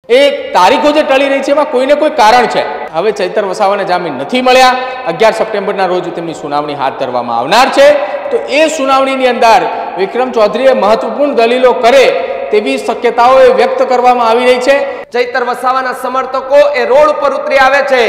एक तारीखों जे टळी रही है एमां कोईने कोई कारण है। हवे चैतर वसावाने जामीन नहीं मळ्या। 11 सप्टेम्बरना रोज तेमनी सुनावणी हाथ धरवामां आवनार छे। तो ए सुनावणीनी अंदर विक्रम चौधरीए महत्वपूर्ण दलीलो करे तेवी शक्यताओ व्यक्त करवामां आवी रही छे। चैतर वसावाना समर्थको ए रोड पर उतरी आवे छे।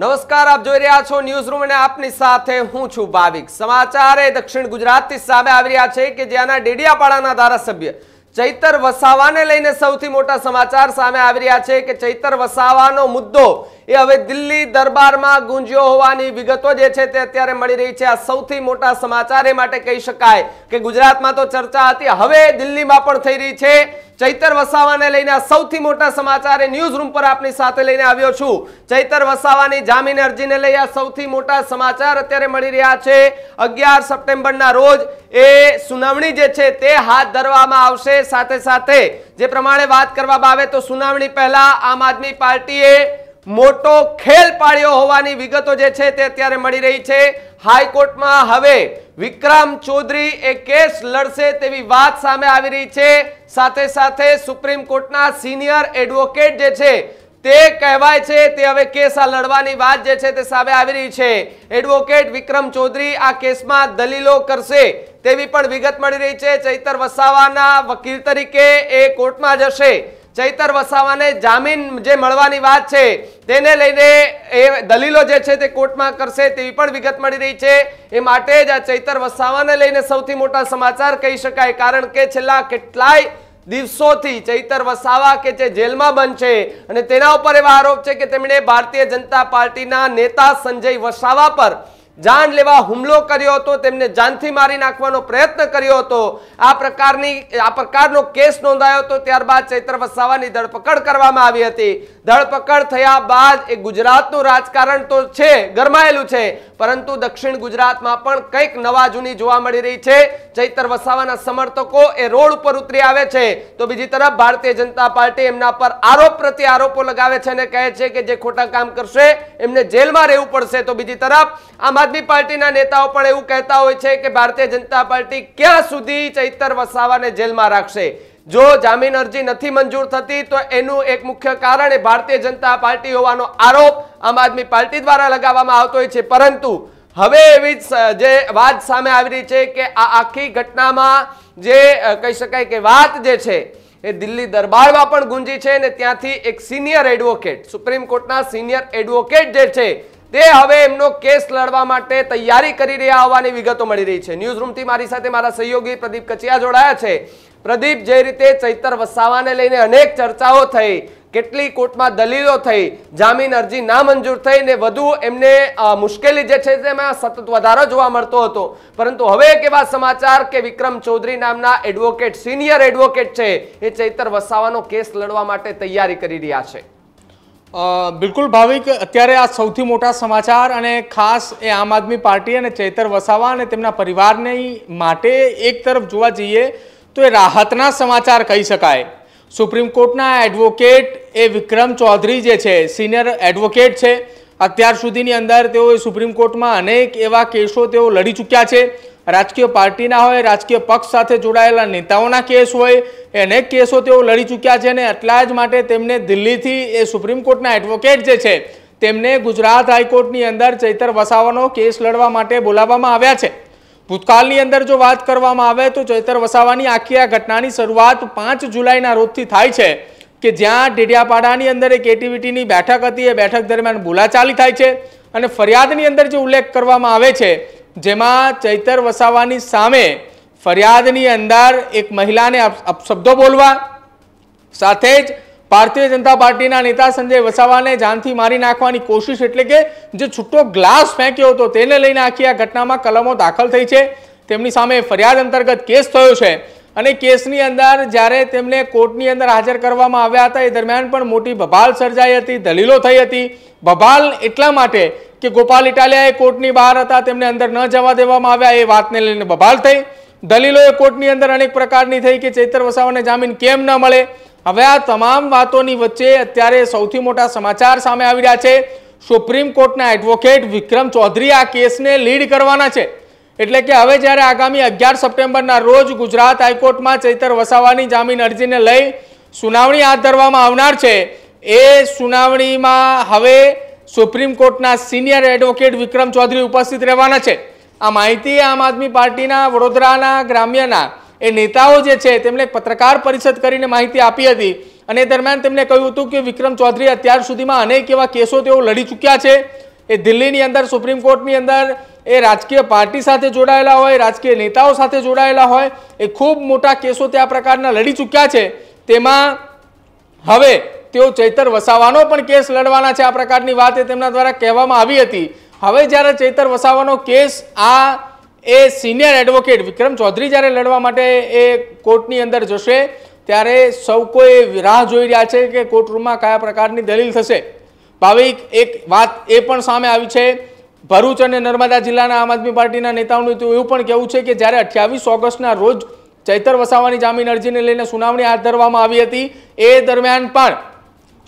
नमस्कार, आप જોઈ રહ્યા છો ન્યૂઝ રૂમ અને આપની સાથે હું છું ભાવિક। સમાચાર એ દક્ષિણ ગુજરાતથી સામે આવી રહ્યા છે કે જ્યાંના ડેડિયાપાડાના ધારાસભ્ય ચૈતર વસાવાને લઈને સૌથી મોટા સમાચાર સામે આવી રહ્યા છે કે ચૈતર વસાવાનો મુદ્દો એ હવે દિલ્હી દરબારમાં ગુંજ્યો હોવાની વિગતો જે છે તે અત્યારે મળી રહી છે। આ સૌથી મોટા સમાચાર એ માટે કહી શકાય કે ગુજરાતમાં તો ચર્ચા હતી, હવે દિલ્હીમાં પણ થઈ રહી છે। चैतर वसावाने लईने सौथी मोटा समाचार न्यूज रूम पर आपनी साथे लईने आव्यो छुं। चैतर वसावानी जामीन अर्जीने लई आ सौथी मोटा समाचार अत्यारे मळी रह्या छे। 11 सप्टेम्बरना रोज ए सुनावणी जे छे ते हाथ धरवामां आवशे। साथे साथे जे प्रमाणे वात करवामां आवे तो सुनावणी पहेला आम आदमी पार्टीए मोटो खेल पाड्यो होवानी विगतो जे छे ते अत्यारे मळी रही छे। हाईकोर्टमां हवे विक्रम चौधरी ए केस लड़शे तेवी वात सामे आवी रही छे। साथे साथे सुप्रीम कोर्टना सीनियर एडवोकेट जे छे ते कहेवाय छे ते हवे केस आ लड़वानी वात जे छे ते सामे आवी रही छे। एडवोकेट विक्रम चौधरी आ केसमां दलीलो करशे तेवी पण विगत मळी रही छे। चैतर वसावाना वकील तरीके ए कोर्टमां जशे। चैतर वसावाने जामीन जे मळवानी वात छे तेने लईने ए दलीलो जे छे ते कोर्टमां करशे तेवी पण विगत मळी रही छे। ए माटे ज आ चैतर वसावाने लईने सौथी मोटा समाचार कही शकाय, कारण के छेल्ला કેટલાય દિવસોથી ચૈતર વસાવા કે જે જેલમાં બંધ છે અને તેના ઉપર એવા આરોપ છે કે તેમણે ભારતીય જનતા પાર્ટીના नेता संजय वसावा पर जान लेवा हुमलो कर्यो हतो, तेमने जानथी मारी नाखवानो प्रयत्न कर्यो हतो। आ प्रकारनो केस नोंधायो हतो। त्यारबाद चैतर वसावानी धरपकड़ करवामां आवी हती। धरपकड़ थया बाद ए गुजरातनुं राजकारण तो छे गरमायेलुं छे, परंतु दक्षिण गुजरातमां पण कंईक नवा जूनी जोवा मळी रही छे। चैतर वसावाना समर्थको ए रोड पर उतरी आवे छे तो बीजी तरफ भारतीय जनता पार्टी एमना पर आरोप प्रति आरोपो लगावे छे अने कहे छे के जे खोटा काम करशे एमने जेलमां रहेवुं पड़शे। तो बीजी तरफ आम आदमी पार्टीना नेताओ पण एवुं कहेता होय छे के भारतीय जनता पार्टी क्यां सुधी चैतर वसावाने जेलमां राखशे। जो जामीन अर्जी नहीं मंजूर थती तो एनु एक मुख्य कारण भारतीय जनता पार्टी होवानो आरोप आम आदमी पार्टी द्वारा लगावामां आवतो होय छे। परंतु हवे एवी जे वात सामे आवी रही छे के आ आखी घटनामां जे कही शकाय के वात जे छे ए दिल्ही दरबारमां पण गुंजी छे ने त्यांथी एक सीनियर एडवोकेट सुप्रीम कोर्टना सीनियर एडवोकेट जे छे ते हवे एमनो केस लड़वा माटे तैयारी करी रह्या होवानी विगतो मळी रही छे। न्यूज रूम थी मारी साथे मारा सहयोगी प्रदीप कचिया जोड़ाया छे। प्रदीप, जे रीते चैतर वसावाने लईने अनेक चर्चाओ थई, કેટલી કોર્ટમાં દલીલો થઈ, જામીન અરજી ના મંજૂર થઈ ને વધુ એમને મુશ્કેલી જે છે તેમાં સતત વધારો જોવા મળતો હતો, પરંતુ હવે એક એવા સમાચાર કે વિક્રમ ચૌધરી નામના એડવોકેટ સિનિયર એડવોકેટ છે એ ચૈતર વસાવાનો કેસ લડવા માટે તૈયારી કરી રહ્યા છે। बिल्कुल भाविक, अत्यारे आ सौथी मोटा समाचार अने खास ए आम आदमी पार्टी अने चैतर वसावा अने तेमना परिवारने माटे एक तरफ जोवा जईए तो ए राहतना समाचार कही शकाय। सुप्रीम कोर्टना एडवोकेट ए विक्रम चौधरी जे छे सीनियर एडवोकेट छे। अत्यार सुधीनी अंदर तेओ सुप्रीम कोर्ट में अनेक एवा केसो तेओ लड़ी चूक्या छे। राजकीय पार्टीना होय, राजकीय पक्ष साथे जोड़ायेला नेताओना केस होय, अनेक केसो तेओ लड़ी चूक्या छे ने એટલા જ માટે તેમને દિલ્હીથી એ સુપ્રીમ કોર્ટના એડવોકેટ જે છે તેમને ગુજરાત હાઈકોર્ટની અંદર ચૈતર વસાવાનો કેસ લડવા માટે બોલાવવામાં આવ્યા છે। ભૂતકાળની અંદર જો વાત કરવામાં આવે તો ચૈતર વસાવાની આખી આ ઘટનાની શરૂઆત 5 જુલાઈના રોજથી થાય છે કે જ્યાં ડેડિયાપાડાની અંદર એક એટીવીટીની બેઠક હતી। એ બેઠક દરમિયાન બોલાચાલી થાય છે અને ફરિયાદની અંદર જે ઉલ્લેખ કરવામાં આવે છે જેમાં ચૈતર વસાવાની સામે ફરિયાદની અંદર એક મહિલાને અપશબ્દો બોલવા સાથે જ ભારતીય જનતા પાર્ટીના નેતા સંજય વસાવાને જાનથી મારી નાખવાની કોશિશ, એટલે કે જે છૂટો ગ્લાસ ફેંક્યો હતો તેને લઈને આખી આ ઘટનામાં કલમો દાખલ થઈ છે। તેમની સામે ફરિયાદ અંતર્ગત કેસ થયો છે અને કેસની અંદર જ્યારે તેમને કોર્ટની અંદર હાજર કરવામાં આવ્યા હતા એ દરમિયાન પણ મોટી બબાલ સર્જાઈ હતી, દલીલો થઈ હતી। બબાલ એટલા માટે કે ગોપાલ ઇટાલિયા કોર્ટની બહાર હતા, તેમને અંદર ન જવા દેવામાં આવ્યા, એ વાતને લઈને બબાલ થઈ। દલીલો કોર્ટની અંદર અનેક પ્રકારની થઈ કે ચૈતર વસાવાને જામીન કેમ ન મળે હવે આ તમામ વાતોની વચ્ચે અત્યારે સૌથી મોટા સમાચાર સામે આવી રહ્યા છે। સુપ્રીમ કોર્ટના એડવોકેટ વિક્રમ ચૌધરી આ કેસને લીડ કરવાના છે। એટલે કે હવે જ્યારે આગામી 11 સપ્ટેમ્બરના રોજ ગુજરાત હાઈકોર્ટમાં ચૈતર વસાવાની જામીન અરજીને લઈ સુનાવણી હાથ ધરવામાં આવનાર છે, એ સુનાવણીમાં હવે સુપ્રીમ કોર્ટના સિનિયર એડવોકેટ વિક્રમ ચૌધરી ઉપસ્થિત રહેવાના છે। આ માહિતી આમ આદમી પાર્ટીના વડોદરાના ગ્રામ્યના એ નેતાઓ જે છે તેમણે પત્રકાર પરિષદ કરીને માહિતી આપી હતી અને દરમિયાન તેમણે કહ્યું હતું કે વિક્રમ ચૌધરી અત્યાર સુધીમાં અનેક એવા કેસો તેઓ લડી ચૂક્યા છે। એ દિલ્હીની અંદર સુપ્રીમ કોર્ટની અંદર એ રાજકીય પાર્ટી સાથે જોડાયેલા હોય, રાજકીય નેતાઓ સાથે જોડાયેલા હોય, એ ખૂબ મોટા કેસો તે આ પ્રકારના લડી ચૂક્યા છે। તેમાં હવે તેઓ ચૈતર વસાવાનો પણ કેસ લડવાના છે, આ પ્રકારની વાત એ તેમના દ્વારા કહેવામાં આવી હતી। હવે જ્યારે ચૈતર વસાવાનો કેસ એ સિનિયર એડવોકેટ વિક્રમ ચૌધરી જ્યારે લડવા માટે એ કોર્ટની અંદર જશે ત્યારે સૌ કોઈ રાહ જોઈ રહ્યા છે કે કોર્ટરૂમમાં કયા પ્રકારની દલીલ થશે। ભાવિક, એક વાત એ પણ સામે આવી છે, ભરૂચ અને નર્મદા જિલ્લાના આમ આદમી પાર્ટીના નેતાઓનું તો એવું પણ કહેવું છે કે જ્યારે 28 ઓગસ્ટના રોજ ચૈતર વસાવાની જામીન અરજીને લઈને સુનાવણી હાથ ધરવામાં આવી હતી, એ દરમિયાન પણ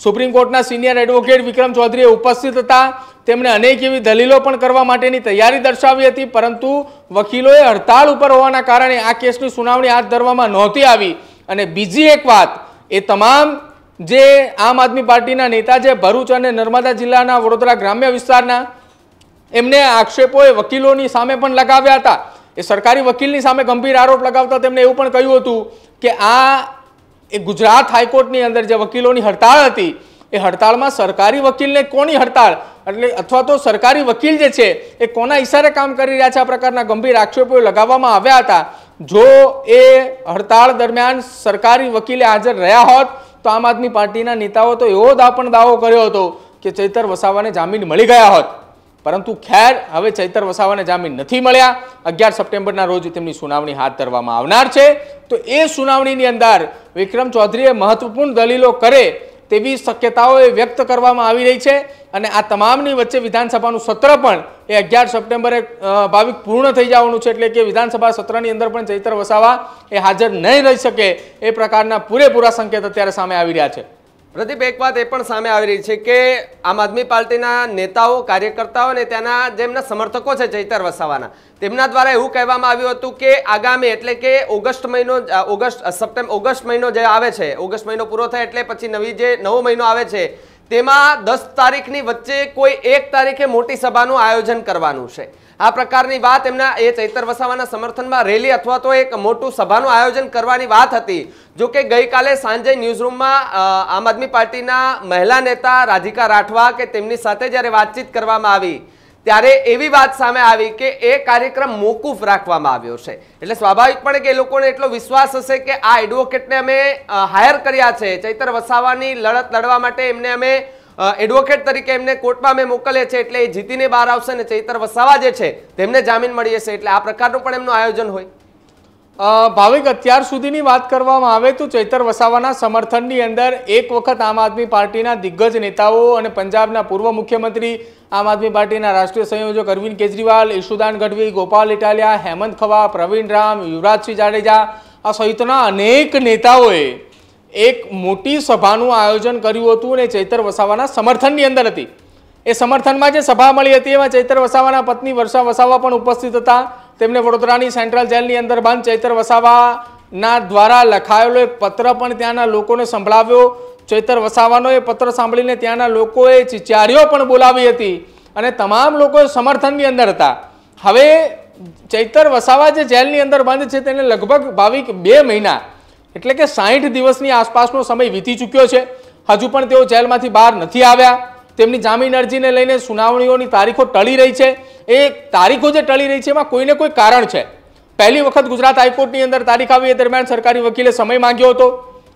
સુપ્રીમ કોર્ટના સિનિયર એડવોકેટ વિક્રમ ચૌધરી ઉપસ્થિત હતા। તેમણે અનેક એવી દલીલો પણ કરવા માટેની તૈયારી દર્શાવી હતી, પરંતુ વકીલોએ હડતાળ ઉપર હોવાના કારણે આ કેસની સુનાવણી હાથ ધરવામાં નહોતી આવી। અને બીજી એક વાત, એ તમામ જે આમ આદમી પાર્ટીના નેતા છે ભરૂચ અને નર્મદા જિલ્લાના વડોદરા ગ્રામ્ય વિસ્તારના, એમને આક્ષેપો એ વકીલોની સામે પણ લગાવ્યા હતા। એ સરકારી વકીલની સામે ગંભીર આરોપ લગાવતા તેમણે એવું પણ કહ્યું હતું કે એ ગુજરાત હાઈકોર્ટની અંદર જે વકીલોની હડતાળ હતી, એ હડતાળમાં સરકારી વકીલને કોની હડતાળ, એટલે અથવા તો સરકારી વકીલ જે છે એ કોના ઈશારે કામ કરી રહ્યા છે, આ પ્રકારના ગંભીર આક્ષેપો લગાવવામાં આવ્યા હતા। જો એ હડતાળ દરમિયાન સરકારી વકીલે હાજર રહ્યા હોત તો આમ આદમી પાર્ટીના નેતાઓ તો એવો પણ દાવો કર્યો હતો કે ચૈતર વસાવાને જામીન મળી ગયા હોત, પરંતુ ખેર હવે ચૈતર વસાવાને જામીન નથી મળ્યા। 11 સપ્ટેમ્બરના રોજ તેમની સુનાવણી હાથ ધરવામાં આવનાર છે, તો એ સુનાવણીની અંદર વિક્રમ ચૌધરીએ મહત્વપૂર્ણ દલીલો કરે તેવી શક્યતાઓ વ્યક્ત કરવામાં આવી રહી છે। અને આ તમામની વચ્ચે વિધાનસભાનું સત્ર પણ એ 11 સપ્ટેમ્બરે ભાવિક પૂર્ણ થઈ જવાનું છે, એટલે કે વિધાનસભા સત્રની અંદર પણ ચૈતર વસાવા એ હાજર નહીં રહી શકે એ પ્રકારના પૂરેપૂરા સંકેત અત્યારે સામે આવી રહ્યા છે। પ્રદીપ, એક વાત એ પણ સામે આવી રહી છે કે આમ આદમી પાર્ટીના નેતાઓ, કાર્યકર્તાઓ અને ત્યાંના જેમના સમર્થકો છે ચૈતર વસાવાના, તેમના દ્વારા એવું કહેવામાં આવ્યું હતું કે આગામી એટલે કે ઓગસ્ટ મહિનો જે આવે છે, ઓગસ્ટ મહિનો પૂરો થાય એટલે પછી નવો મહિનો આવે છે, તેમાં 10 તારીખની વચ્ચે કોઈ 1 તારીખે મોટી સભાનું આયોજન કરવાનું છે। આ પ્રકારની વાત એમના એ ચૈતર વસાવાના સમર્થનમાં રેલી અથવા તો એક મોટું સભાનું આયોજન કરવાની વાત હતી। જો કે ગઈકાલે સાંજે ન્યૂઝરૂમમાં આમ આદમી પાર્ટીના મહિલા નેતા રાધિકા રાઠવા કે તેમની સાથે જ્યારે વાતચીત કરવામાં આવી ત્યારે એવી વાત સામે આવી કે એ કાર્યક્રમ મોકૂફ રાખવામાં આવ્યો છે। એટલે સ્વાભાવિકપણે કે એ લોકોને એટલો વિશ્વાસ હશે કે આ એડવોકેટને અમે હાયર કર્યા છે, ચૈતર વસાવાની લડત લડવા માટે એમને અમે એડવોકેટ તરીકે એમને કોર્ટમાં અમે મોકલે છે, એટલે એ જીતીને બહાર આવશે અને ચૈતર વસાવા જે છે તેમને જામીન મળી જશે, એટલે આ પ્રકારનું પણ એમનું આયોજન હોય। ભાવિક, અત્યાર સુધીની વાત કરવામાં આવે તો ચૈતર વસાવાના સમર્થનની અંદર એક વખત આમ આદમી પાર્ટીના દિગ્ગજ નેતાઓ અને પંજાબના પૂર્વ મુખ્યમંત્રી, આમ આદમી પાર્ટીના રાષ્ટ્રીય સંયોજક અરવિંદ કેજરીવાલ, ઈશુદાન ગઢવી, ગોપાલ ઇટાલિયા, હેમંત ખવા, પ્રવીણ રામ, યુવરાજસિંહ જાડેજા આ સહિતના અનેક નેતાઓએ એક મોટી સભાનું આયોજન કર્યું હતું અને ચૈતર વસાવાના સમર્થનની અંદર હતી। એ સમર્થનમાં જે સભા મળી હતી એમાં ચૈતર વસાવાના પત્ની વર્ષા વસાવા પણ ઉપસ્થિત હતા। તેમને વડોદરાની સેન્ટ્રલ જેલની અંદર બંધ ચૈતર વસાવાના દ્વારા લખાયેલો એક પત્ર પણ ત્યાંના લોકોને સંભળાવ્યો। ચૈતર વસાવાનો એ પત્ર સાંભળીને ત્યાંના લોકોએ ચિચારીઓ પણ બોલાવી હતી અને તમામ લોકો સમર્થનની અંદર હતા। હવે ચૈતર વસાવા જે જેલની અંદર બંધ છે તેને લગભગ ભાવિક 2 મહિના એટલે કે 60 દિવસની આસપાસનો સમય વીતી ચૂક્યો છે, હજુ પણ તેઓ જેલમાંથી બહાર નથી આવ્યા। તેમની જામીન અરજીને લઈને સુનાવણીઓની તારીખો ટળી રહી છે। એ તારીખો જે ટળી રહી છે એમાં કોઈને કોઈ કારણ છે। પહેલી વખત ગુજરાત હાઈકોર્ટની અંદર તારીખ આવી એ દરમિયાન સરકારી વકીલે સમય માંગ્યો હતો,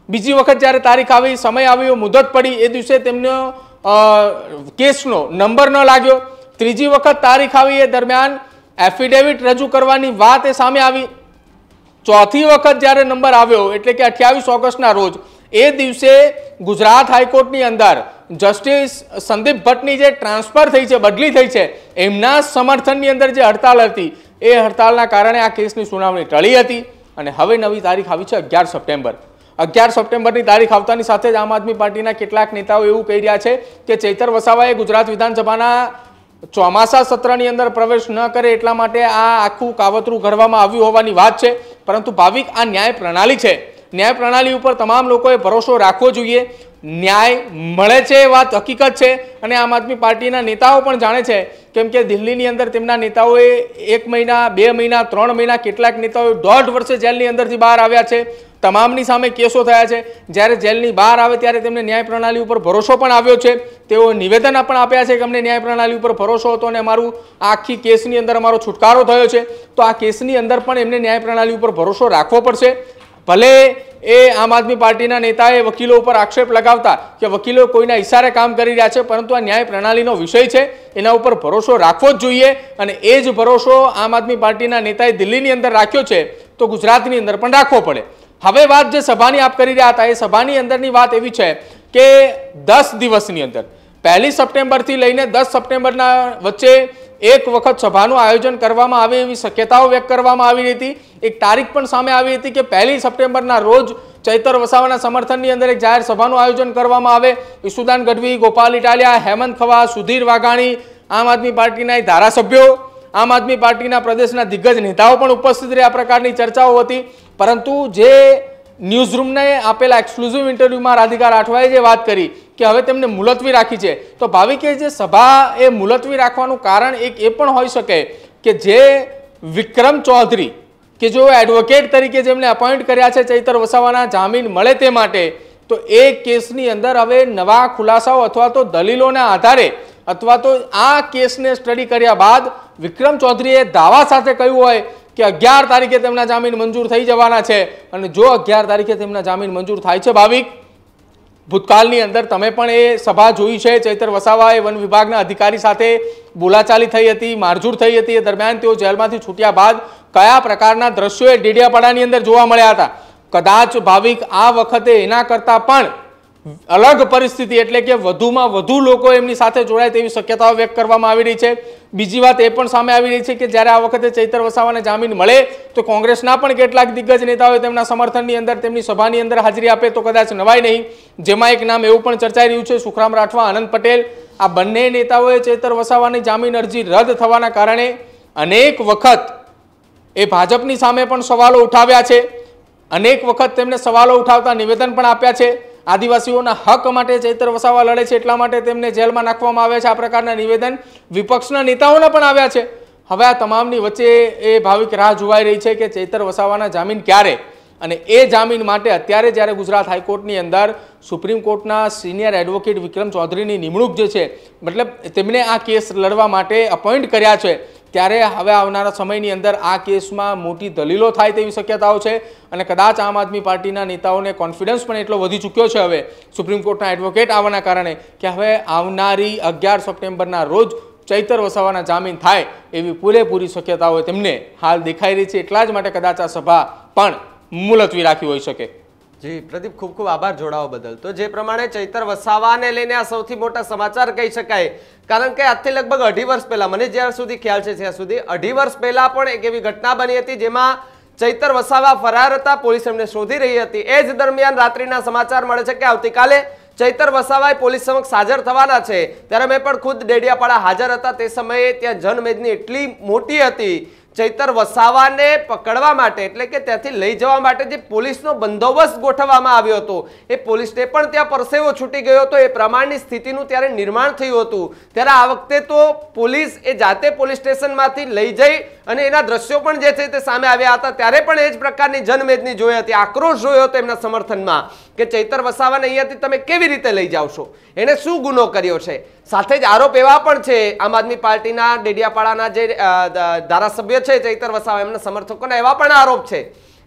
બીજી વખત જ્યારે તારીખ આવી, સમય આવ્યો, મુદત પડી, એ દિવસે તેમનો કેસનો નંબર ન લાગ્યો, ત્રીજી વખત તારીખ આવી એ દરમિયાન એફિડેવિટ રજૂ કરવાની વાત એ સામે આવી, ચોથી વખત જ્યારે નંબર આવ્યો એટલે કે 28 ઓગસ્ટના રોજ એ દિવસે ગુજરાત હાઈકોર્ટની અંદર જસ્ટિસ સંદીપ ભટ્ટની જે ટ્રાન્સફર થઈ છે, બદલી થઈ છે, એમના સમર્થનની અંદર જે હડતાળ હતી એ હડતાળના કારણે આ કેસની સુનાવણી ટળી હતી અને હવે નવી તારીખ આવી છે 11 સપ્ટેમ્બર। 11 સપ્ટેમ્બરની તારીખ આવતાની સાથે જ આમ આદમી પાર્ટીના કેટલાક નેતાઓ એવું કહી રહ્યા છે કે ચૈતર વસાવાએ ગુજરાત વિધાનસભાના ચોમાસા સત્રની અંદર પ્રવેશ ન કરે એટલા માટે આ આખું કાવતરું ઘડવામાં આવ્યું હોવાની વાત છે। પરંતુ ભાવિક, આ ન્યાય પ્રણાલી છે, ન્યાય પ્રણાલી ઉપર તમામ લોકોએ ભરોસો રાખવો જોઈએ। ન્યાય મળે છે એ વાત હકીકત છે અને આમ આદમી પાર્ટીના નેતાઓ પણ જાણે છે, કેમ કે દિલ્હીની અંદર તેમના નેતાઓએ 1 મહિના, 2 મહિના, 3 મહિના, કેટલાક નેતાઓએ 1.5 વર્ષે જેલની અંદરથી બહાર આવ્યા છે, તમામની સામે કેસો થયા છે। જ્યારે જેલની બહાર આવે ત્યારે તેમને ન્યાય પ્રણાલી ઉપર ભરોસો પણ આવ્યો છે, તેઓ નિવેદન પણ આપ્યા છે કે અમને ન્યાય પ્રણાલી ઉપર ભરોસો હતો અને અમારું આખી કેસની અંદર અમારો છુટકારો થયો છે। તો આ કેસની અંદર પણ એમને ન્યાય પ્રણાલી ઉપર ભરોસો રાખવો પડશે। ભલે એ આમ આદમી પાર્ટીના નેતાએ વકીલો ઉપર આક્ષેપ લગાવતા કે વકીલો કોઈના ઇશારે કામ કરી રહ્યા છે, પરંતુ આ ન્યાય પ્રણાલીનો વિષય છે, એના ઉપર ભરોસો રાખવો જ જોઈએ અને એ જ ભરોસો આમ આદમી પાર્ટીના નેતાએ દિલ્હીની અંદર રાખ્યો છે તો ગુજરાતની અંદર પણ રાખવો પડે। હવે વાત જે સભાની આપ કરી રહ્યા હતા, એ સભાની અંદરની વાત એવી છે કે 10 દિવસની અંદર 1 સપ્ટેમ્બરથી લઈને 10 સપ્ટેમ્બરના વચ્ચે એક વખત સભાનું આયોજન કરવામાં આવે એવી શક્યતાઓ વ્યક્ત કરવામાં આવી હતી। એક તારીખ પણ સામે આવી હતી કે 1 સપ્ટેમ્બરના રોજ ચૈતર વસાવાના સમર્થનની અંદર એક જાહેર સભાનું આયોજન કરવામાં આવે। ઈસુદાન ગઢવી, ગોપાલ ઇટાલિયા, હેમંત ખવા, સુધીર વાઘાણી, આમ આદમી પાર્ટીના ધારાસભ્યો, આમ આદમી પાર્ટીના પ્રદેશના દિગ્ગજ નેતાઓ પણ ઉપસ્થિત રહ્યા, આ પ્રકારની ચર્ચાઓ હતી। પરંતુ જે ન્યૂઝરૂમને આપેલા એક્સક્લુઝિવ ઇન્ટરવ્યુમાં રાધિકા રાઠવાએ જે વાત કરી કે હવે તેમને મુલતવી રાખી છે, તો ભાવિકે જે સભા એ મુલતવી રાખવાનું કારણ એક એ પણ હોઈ શકે કે જે વિક્રમ ચૌધરી કે જો એડવોકેટ તરીકે જેમને અપોઇન્ટ કર્યા છે ચૈતર વસાવાના જામીન મળે તે માટે, તો એ કેસની અંદર હવે નવા ખુલાસાઓ અથવા તો દલીલોના આધારે અથવા તો આ કેસને સ્ટડી કર્યા બાદ વિક્રમ ચૌધરીએ દાવા સાથે કહ્યું હોય કે 11 તારીખે તેમના જામીન મંજૂર થઈ જવાના છે। અને જો 11 તારીખે તેમના જામીન મંજૂર થાય છે ભાવિક, ભૂતકાળની અંદર તમે પણ એ સભા જોઈ છે, ચૈતર વસાવાએ વન વિભાગના અધિકારી સાથે બોલાચાલી થઈ હતી, મારઝૂડ થઈ હતી, એ દરમિયાન તેઓ જેલમાંથી છૂટ્યા બાદ કયા પ્રકારના દ્રશ્યો એ ડેડિયાપાડાની અંદર જોવા મળ્યા હતા। કદાચ ભાવિક આ વખતે એના કરતાં પણ અલગ પરિસ્થિતિ એટલે કે વધુમાં વધુ લોકો એમની સાથે જોડાય તેવી શક્યતાઓ વ્યક્ત કરવામાં આવી રહી છે। બીજી વાત એ પણ સામે આવી રહી છે કે જ્યારે આ વખતે ચૈતર વસાવાને જામીન મળે તો કોંગ્રેસના પણ કેટલાક દિગ્ગજ નેતાઓએ તેમના સમર્થનની અંદર તેમની સભાની અંદર હાજરી આપે તો કદાચ નવાય નહીં। જેમાં એક નામ એવું પણ ચર્ચાઈ રહ્યું છે, સુખરામ રાઠવા, આનંદ પટેલ, આ બંને નેતાઓએ ચૈતર વસાવાની જામીન અરજી રદ થવાના કારણે અનેક વખત એ ભાજપની સામે પણ સવાલો ઉઠાવ્યા છે, અનેક વખત તેમને સવાલો ઉઠાવતા નિવેદન પણ આપ્યા છે। આદિવાસીઓના હક માટે ચૈતર વસાવા લડે છે એટલા માટે તેમને જેલમાં નાખવામાં આવ્યા છે, આ પ્રકારના નિવેદન વિપક્ષના નેતાઓના પણ આવ્યા છે। હવે આ તમામની વચ્ચે એ ભાવિક રાહ જોવાઈ રહી છે કે ચૈતર વસાવાના જામીન ક્યારે, અને એ જામીન માટે અત્યારે જ્યારે ગુજરાત હાઈકોર્ટની અંદર સુપ્રીમ કોર્ટના સિનિયર એડવોકેટ વિક્રમ ચૌધરીની નિમણૂક જે છે, મતલબ તેમને આ કેસ લડવા માટે અપોઇન્ટ કર્યા છે, ત્યારે હવે આવનારા સમયની અંદર આ કેસમાં મોટી દલીલો થાય તેવી શક્યતાઓ છે અને કદાચ આમ આદમી પાર્ટીના નેતાઓને કોન્ફિડન્સ પણ એટલો વધી ચૂક્યો છે હવે સુપ્રીમ કોર્ટના એડવોકેટ આવવાના કારણે કે હવે આવનારી 11 સપ્ટેમ્બરના રોજ ચૈતર વસાવાના જામીન થાય એવી પૂરેપૂરી શક્યતાઓ તેમને હાલ દેખાઈ રહી છે। એટલા જ માટે કદાચ આ સભા પણ મુલતવી રાખી હોઈ શકે। જી પ્રદીપ, ખૂબ ખૂબ આભાર જોડાવા બદલ। તો જે પ્રમાણે ચૈતર વસાવાને લઈને આ સૌથી મોટા સમાચાર કહી શકાય, કારણ કે આજથી લગભગ 2.5 વર્ષ પહેલા, મને જ્યાં સુધી ખ્યાલ છે ત્યાં સુધી 2.5 વર્ષ પહેલા પણ એક એવી ઘટના બની હતી જેમાં ચૈતર વસાવા ફરાર હતા, પોલીસ એમને શોધી રહી હતી। એ જ દરમિયાન રાત્રિના સમાચાર મળે છે કે આવતીકાલે ચૈતર વસાવા પોલીસ સમક્ષ હાજર થવાના છે। ત્યારે મેં પણ ખુદ ડેડિયાપાડા હાજર હતા, તે સમયે ત્યાં જનમેદની એટલી મોટી હતી, ચૈતર વસાવાને પકડવા માટે એટલે કે ત્યાંથી લઈ જવા માટે જે પોલીસનો બંદોબસ્ત ગોઠવવામાં આવ્યો હતો, એ પોલીસને પણ ત્યાં પરસેવો છૂટી ગયો હતો, એ પ્રમાણની સ્થિતિનું ત્યારે નિર્માણ થયું હતું। ત્યારે આ વખતે તો પોલીસ એ જાતે પોલીસ સ્ટેશનમાંથી લઈ જઈ અને એના દ્રશ્યો પણ જે છે તે સામે આવ્યા હતા, ત્યારે પણ એ જ પ્રકારની જનમેદની જોઈ હતી, આક્રોશ જોયો હતો એમના સમર્થનમાં કે ચૈતર વસાવાને અહીંયાથી તમે કેવી રીતે લઈ જાવશો, એને શું ગુનો કર્યો છે। સાથે જ આરોપ એવા પણ છે આમ આદમી પાર્ટીના ડેડિયાપાડાના જે ધારાસભ્ય છે ચૈતર વસાવા, એમના સમર્થકોના એવા પણ આરોપ છે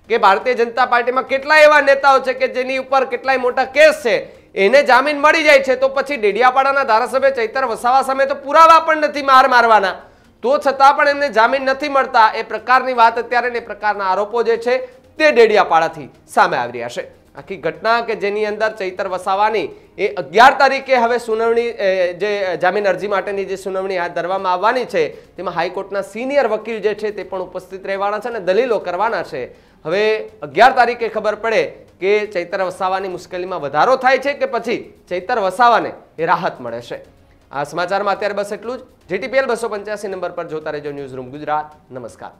કે ભારતીય જનતા પાર્ટીમાં કેટલાય એવા નેતાઓ છે કે જેની ઉપર કેટલાય મોટા કેસ છે, એને જામીન મળી જાય છે તો પછી ડેડિયાપાડાના ધારાસભ્ય ચૈતર વસાવા સામે તો પુરાવા પણ નથી મારવાના, તો છતાં પણ એમને જામીન નથી મળતા, એ પ્રકારની વાત અત્યારે એ પ્રકારના આરોપો જે છે તે ડેડિયાપાડાથી સામે આવી રહ્યા છે। આખી ઘટના કે જેની અંદર ચૈતર વસાવાની એ 11 તારીખે હવે સુનાવણી જે જામીન અરજી માટેની જે સુનાવણી હાથ ધરવામાં આવવાની છે તેમાં હાઈકોર્ટના સિનિયર વકીલ જે છે તે પણ ઉપસ્થિત રહેવાના છે અને દલીલો કરવાના છે. હવે 11 તારીખે ખબર પડે કે ચૈતર વસાવાની મુશ્કેલીમાં વધારો થાય છે કે પછી ચૈતર વસાવાને એ રાહત મળે છે. આ સમાચારમાં અત્યારે બસ એટલું જ. GTPL 285 નંબર પર જોતા રહેજો ન્યૂઝ રૂમ ગુજરાત. નમસ્કાર.